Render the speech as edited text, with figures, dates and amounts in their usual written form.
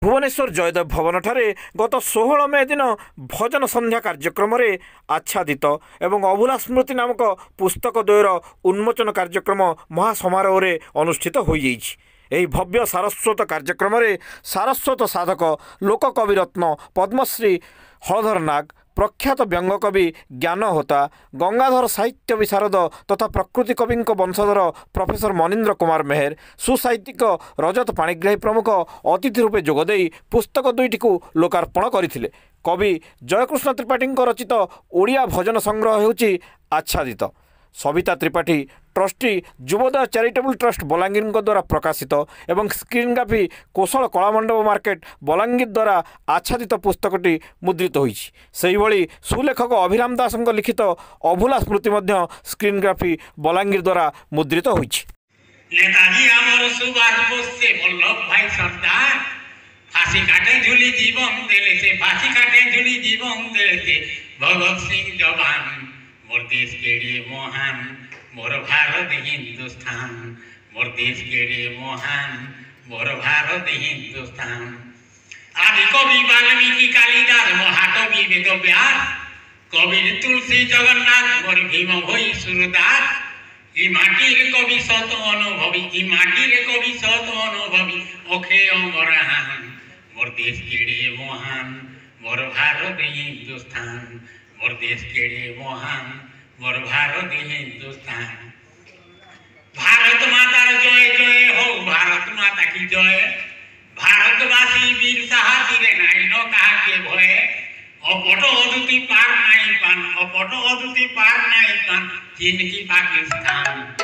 भुवनेश्वर जयदेव भवन ठारे गत 16 मे दिन भजन संध्या कार्यक्रम आच्छादित एवं अभुला स्मृति नामक पुस्तक द्वयर उन्मोचन कार्यक्रम महासमारोह अनुष्ठित हो यही भव्य सारस्वत कार्यक्रम सारस्वत साधक लोककविरत्न पद्मश्री हलधर नाग प्रख्यात व्यंगकवि ज्ञान होता गंगाधर साहित्य विशारद तथा प्रकृति कवि वंशधर प्रोफेसर मनीन्द्र कुमार मेहर सुसाहित्यिक रजत पाणिग्राही प्रमुख अतिथि रूपे जोगदे पुस्तक दुईटी को लोकार्पण करथिले। कवि जयकृष्ण त्रिपाठी रचित ओडिया भजन संग्रह होउची आच्छादित। Savita Tripathi trustee Yuvodaya charitable trust Balangir द्वारा प्रकाशित एवं स्क्रीनग्राफी कौशल कलामंडप मार्केट बलांगीर द्वारा आच्छादित पुस्तकटी मुद्रित होईछि। सेहि भली सुलेखक अभिराम दास लिखित अभुला स्मृति मध्य स्क्रीनग्राफी बलांगीर द्वारा मुद्रित होईछि। नेताजी आमर सुभाष बोस से वल्लभ भाई सरदार फांसी काटे झूली जीवन देले से फांसी काटे झूली जीवन देले से भगत सिंह जवान मोर देश के लिए महान मोर भारत हिंदुस्तान मोर देश के लिए महान मोर भारत हिंदुस्तान। आदि कवि वाल्मीकि कालिदास महाकवि वेदव्यास कवि तुलसी जगन्नाथ मोर भीम भई सूरदास ई माटी रे कवि सत अनुभवी ई माटी रे कवि सत अनुभवी अखे अमरहान मोर देश के लिए महान मोर भारत हिंदुस्तान मोर देश के लिए महान मोर भारत हिंदुस्तान। भारत माता जय जय हो भारत माता की जय। भारतवासी वीर साहसी रे नाई न कहा के भय अपट अदुति पार नाई पान अपट अदुति पार नाई पान चीन की पाकिस्तान।